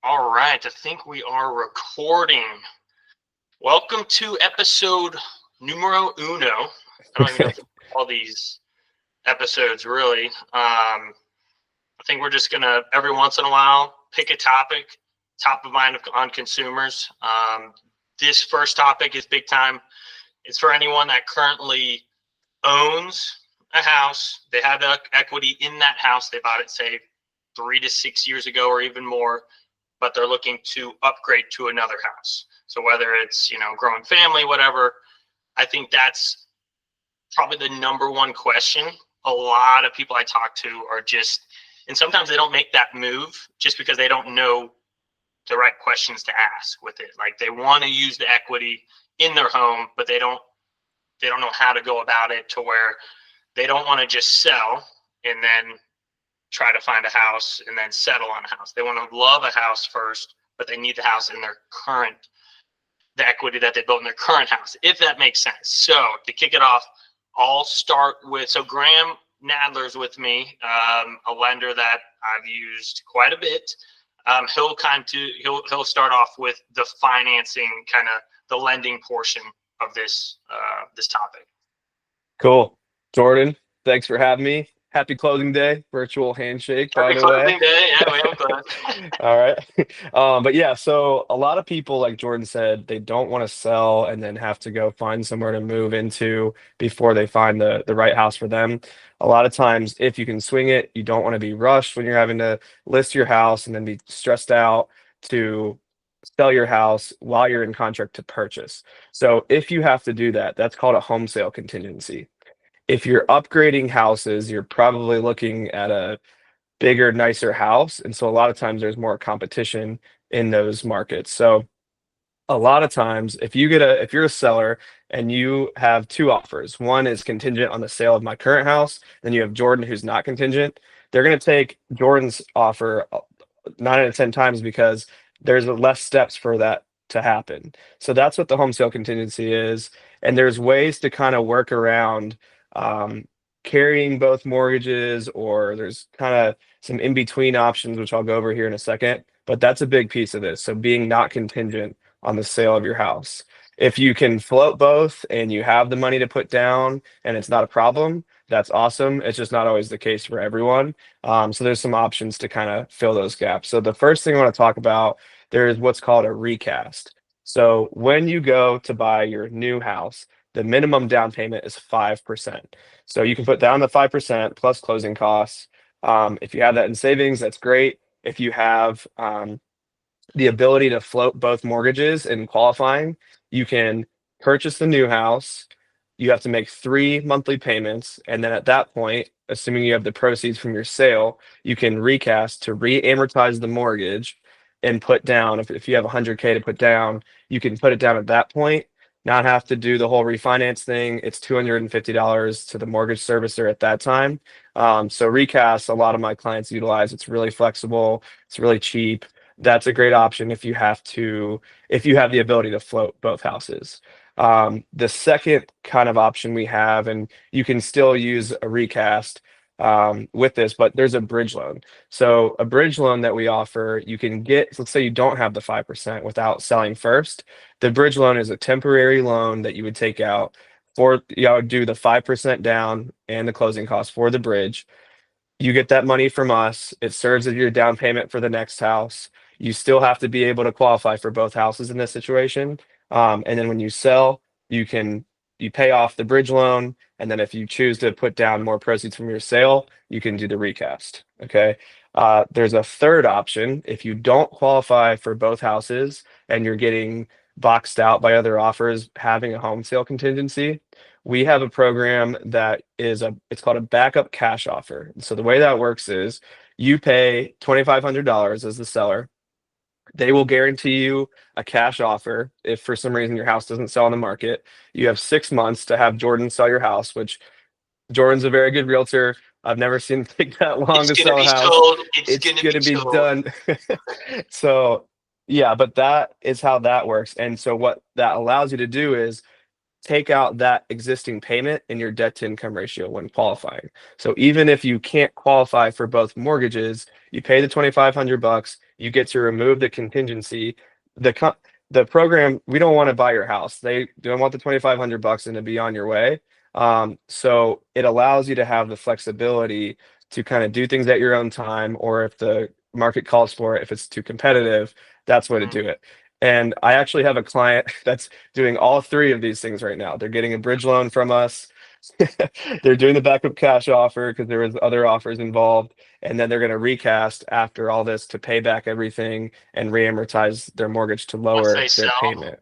All right, I think we are recording. Welcome to episode numero uno. I don't even know if all these episodes really. I think we're just gonna every once in a while pick a topic, top of mind on consumers. This first topic is big time. It's for anyone that currently owns a house. They have equity in that house. They bought it, say, 3 to 6 years ago or even more, but they're looking to upgrade to another house. So whether it's, growing family, whatever, I think that's probably the number one question. A lot of people I talk to are just, and sometimes they don't make that move just because they don't know the right questions to ask with it. Like they want to use the equity in their home, but they don't know how to go about it to where they don't want to just sell and then try to find a house and then settle on a house. They want to love a house first, but they need the house in the equity that they built in their current house, if that makes sense. So to kick it off, I'll start with, so Graham Nadler's with me, a lender that I've used quite a bit. He'll start off with the financing, kind of the lending portion of this topic. Cool. Jordan, thanks for having me. Happy closing day, virtual handshake, by Happy the way. closing day. Yeah, we have closed. All right. But yeah, so a lot of people, like Jordan said, they don't want to sell and then have to go find somewhere to move into before they find the right house for them. A lot of times, if you can swing it, you don't want to be rushed when you're having to list your house and then be stressed out to sell your house while you're in contract to purchase. So if you have to do that, that's called a home sale contingency. If you're upgrading houses, you're probably looking at a bigger, nicer house. And so a lot of times there's more competition in those markets. So a lot of times if you're a seller and you have two offers, one is contingent on the sale of my current house, then you have Jordan who's not contingent, they're going to take Jordan's offer 9 out of 10 times because there's less steps for that to happen. So that's what the home sale contingency is. And there's ways to kind of work around um, carrying both mortgages, or there's kind of some in between options, which I'll go over here in a second. But that's a big piece of this. So being not contingent on the sale of your house. If you can float both and you have the money to put down and it's not a problem, that's awesome. It's just not always the case for everyone. So there's some options to kind of fill those gaps. So the first thing I want to talk about, there is what's called a recast. So when you go to buy your new house, the minimum down payment is 5%. So you can put down the 5% plus closing costs. If you have that in savings, that's great. If you have the ability to float both mortgages and qualifying, you can purchase the new house. You have to make 3 monthly payments. And then at that point, assuming you have the proceeds from your sale, you can recast to re-amortize the mortgage and put down, if you have 100K to put down, you can put it down at that point, not have to do the whole refinance thing. It's $250 to the mortgage servicer at that time. So recast, a lot of my clients utilize. It's really flexible. It's really cheap. That's a great option if you have the ability to float both houses. The second kind of option we have, and you can still use a recast with this, but there's a bridge loan. So a bridge loan that we offer, you can get, let's say you don't have the 5% without selling first. The bridge loan is a temporary loan that you would take out for, would do the 5% down and the closing costs for the bridge. You get that money from us. It serves as your down payment for the next house. You still have to be able to qualify for both houses in this situation. And then when you sell, you pay off the bridge loan, and then if you choose to put down more proceeds from your sale, you can do the recast. Okay. There's a third option. If you don't qualify for both houses and you're getting boxed out by other offers having a home sale contingency, we have a program that it's called a backup cash offer. So the way that works is you pay $2,500 as the seller. They will guarantee you a cash offer if for some reason your house doesn't sell on the market. You have 6 months to have Jordan sell your house, which Jordan's a very good realtor. I've never seen it take that long It's to gonna sell a be house. sold. It's It's gonna going be to be sold. done. So, yeah, but that is how that works. And so, what that allows you to do is take out that existing payment in your debt to income ratio when qualifying. So even if you can't qualify for both mortgages, you pay the 2,500 bucks, you get to remove the contingency. The co- the program, we don't want to buy your house. They don't want the 2,500 bucks and to be on your way. So it allows you to have the flexibility to kind of do things at your own time, or if the market calls for it, if it's too competitive, that's the way to Mhm. do it. And I actually have a client that's doing all three of these things right now. They're getting a bridge loan from us. They're doing the backup cash offer because there was other offers involved, and then they're going to recast after all this to pay back everything and reamortize their mortgage to Once they lower their sell, payment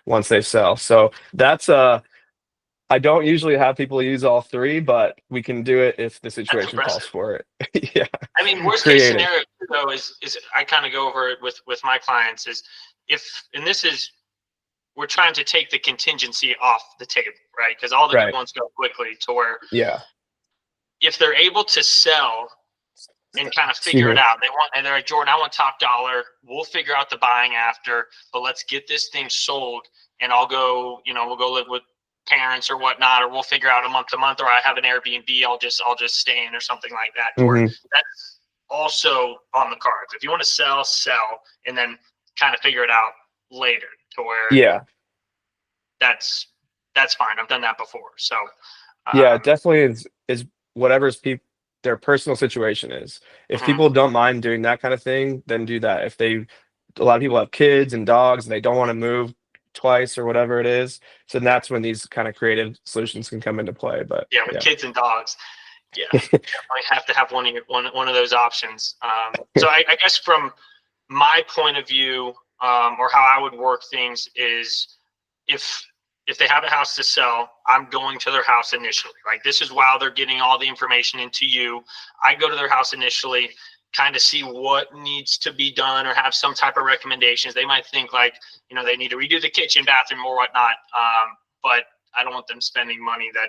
once they sell. So that's I don't usually have people use all three, but we can do it if the that's situation calls impressive. for it. Yeah, I mean, worst case creative. scenario too, though is I kind of go over it with my clients is if and this is we're trying to take the contingency off the table, right? Because all the good Right. ones go quickly to where Yeah. if they're able to sell and kind of Excuse figure it me. out, and they're like, Jordan, I want top dollar. We'll figure out the buying after, but let's get this thing sold, and I'll go, we'll go live with parents or whatnot, or we'll figure out a month to month, or I have an Airbnb, I'll just stay in or something like that. To where Hmm. that's also on the cards. If you want to sell, and then kind of figure it out later, to where Yeah. that's fine. I've done that before. So, Yeah, it um, definitely is whatever's their personal situation is. If mhm. people don't mind doing that kind of thing, then do that. If they A lot of people have kids and dogs and they don't want to move twice or whatever it is, so Yeah, that's when these kind of creative solutions can come into play. But yeah, with yeah. kids and dogs. Yeah, definitely have to have one of those options. So I guess from my point of view, or how I would work things is if if they have a house to sell, I'm going to their house initially. Like this is while they're getting all the information into you. I go to their house initially, kind of see what needs to be done or have some type of recommendations. They might think like, they need to redo the kitchen, bathroom, or whatnot. But I don't want them spending money that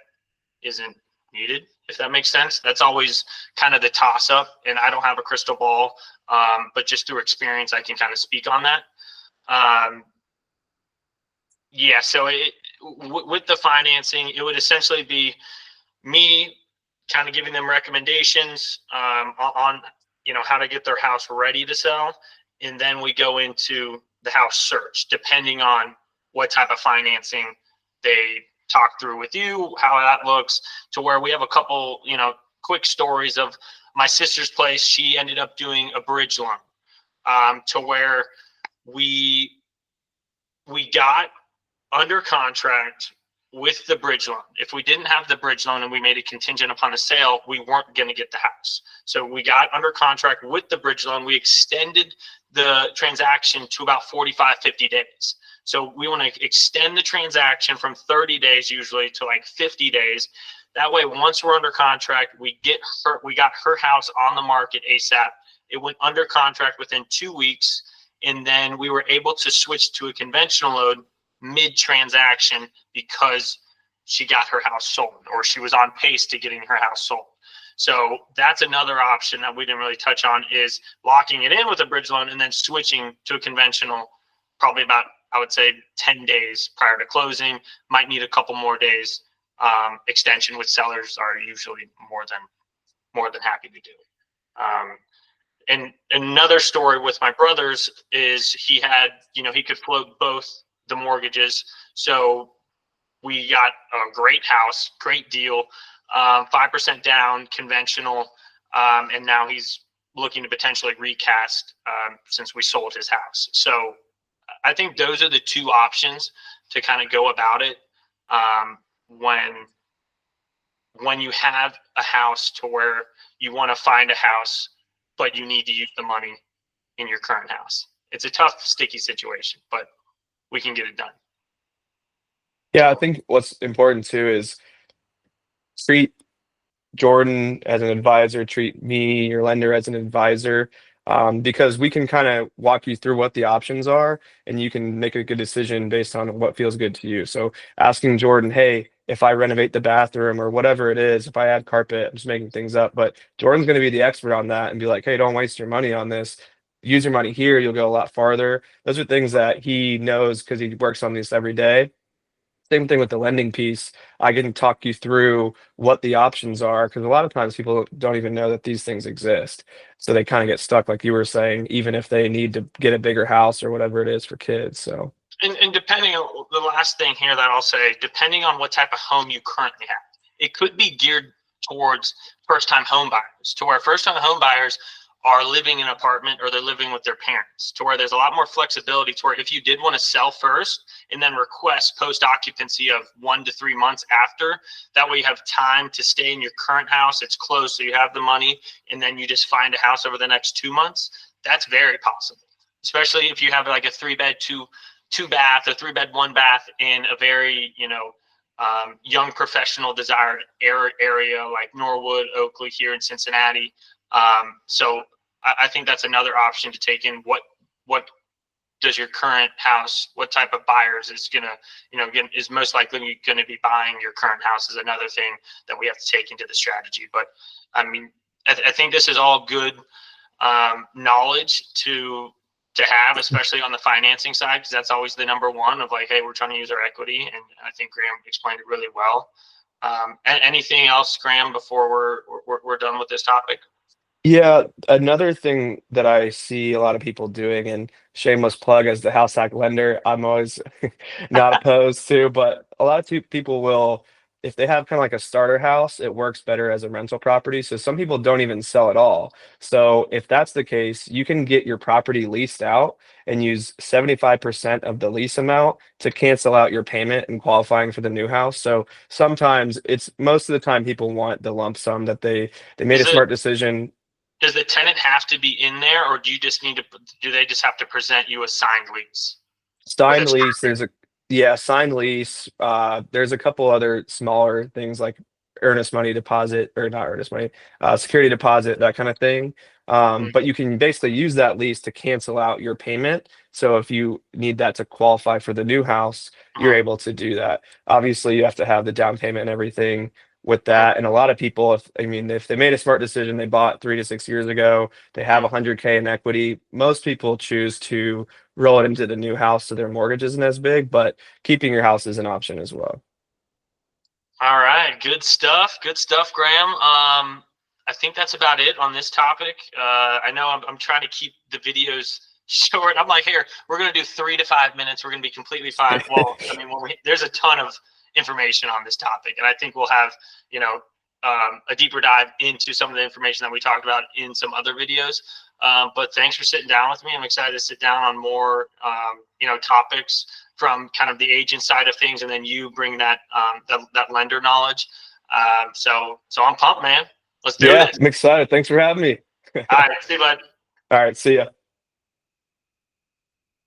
isn't needed, if that makes sense. That's always kind of the toss up, and I don't have a crystal ball, but just through experience, I can kind of speak on that. Um, yeah, so with the financing, it would essentially be me kind of giving them recommendations on how to get their house ready to sell, and then we go into the house search depending on what type of financing they talk through with you, how that looks, to where we have a couple quick stories of my sister's place. She ended up doing a bridge loan, to where we we got under contract with the bridge loan. If we didn't have the bridge loan and we made it contingent upon a sale, we weren't going to get the house. So we got under contract with the bridge loan. We extended the transaction to about 45, 50 days. So we want to extend the transaction from 30 days usually to like 50 days. That way, once we're under contract, we got her house on the market ASAP. It went under contract within 2 weeks, and then we were able to switch to a conventional loan mid transaction because she got her house sold, or she was on pace to getting her house sold. So that's another option that we didn't really touch on, is locking it in with a bridge loan and then switching to a conventional probably about, I would say, 10 days prior to closing. Might need a couple more days extension, which sellers are usually more than happy to do. Um, and another story with my brothers is he could float both the mortgages. So we got a great house, great deal, 5% down, conventional, and now he's looking to potentially recast since we sold his house. So I think those are the two options to kind of go about it, when you have a house to where you want to find a house, but you need to use the money in your current house. It's a tough, sticky situation, but we can get it done. Yeah, I So, think what's important too is treat Jordan as an advisor, treat me, your lender, as an advisor, because we can kind of walk you through what the options are, and you can make a good decision based on what feels good to you. So asking Jordan, hey, if I renovate the bathroom or whatever it is, if I add carpet, I'm just making things up, but Jordan's going to be the expert on that and be like, hey, don't waste your money on this. Use your money here, you'll go a lot farther. Those are things that he knows because he works on this every day. Same thing with the lending piece. I can talk you through what the options are because a lot of times people don't even know that these things exist. So they kind of get stuck, like you were saying, even if they need to get a bigger house or whatever it is for kids. So, And depending on the last thing here that I'll say, depending on what type of home you currently have, it could be geared towards first-time home buyers, to where first-time home buyers are living in an apartment or they're living with their parents, to where there's a lot more flexibility to where if you did want to sell first and then request post-occupancy of 1 to 3 months after, that way you have time to stay in your current house. It's closed, so you have the money, and then you just find a house over the next 2 months. That's very possible, especially if you have like a three-bed, two bath or 3 bed, 1 bath in a very, young professional desired area like Norwood, Oakley here in Cincinnati. So I think that's another option to take in. What does your current house, what type of buyers is gonna, is most likely going to be buying your current house is another thing that we have to take into the strategy. But I mean, I think this is all good knowledge to have, especially on the financing side, because that's always the number one of like, hey, we're trying to use our equity, and I think Graham explained it really well. And anything else, Graham, before we're done with this topic? yeah, another thing that I see a lot of people doing, and shameless plug as the house hack lender, I'm always not opposed to, but a lot of people will, if they have kind of like a starter house, it works better as a rental property. So some people don't even sell at all. So if that's the case, you can get your property leased out and use 75% of the lease amount to cancel out your payment and qualifying for the new house. So sometimes it's most of the time people want the lump sum that they made a Is it smart decision. Does the tenant have to be in there, or do you just need to? Do they just have to present you a signed lease with a Signed lease, term? there's a yeah, signed lease. There's a couple other smaller things like earnest money deposit or not earnest money, security deposit, that kind of thing. But you can basically use that lease to cancel out your payment. So if you need that to qualify for the new house, you're Mhm, able to do that. Obviously, you have to have the down payment and everything with mhm, that. And a lot of people, if I mean, if they made a smart decision, they bought 3 to 6 years ago, they have mhm. 100K in equity. Most people choose to roll it into the new house so their mortgage isn't as big, but keeping your house is an option as well. All right, good stuff. Good stuff, Graham. I think that's about it on this topic. I know I'm trying to keep the videos short. I'm like, here, we're going to do 3 to 5 minutes. We're going to be completely fine. Well, I mean, there's a ton of information on this topic, and I think we'll have, a deeper dive into some of the information that we talked about in some other videos. But thanks for sitting down with me. I'm excited to sit down on more, topics from kind of the agent side of things, and then you bring that lender knowledge. So I'm pumped, man. Let's do Yeah, this. I'm excited. Thanks for having me. All right, see you, bud. All right, see ya.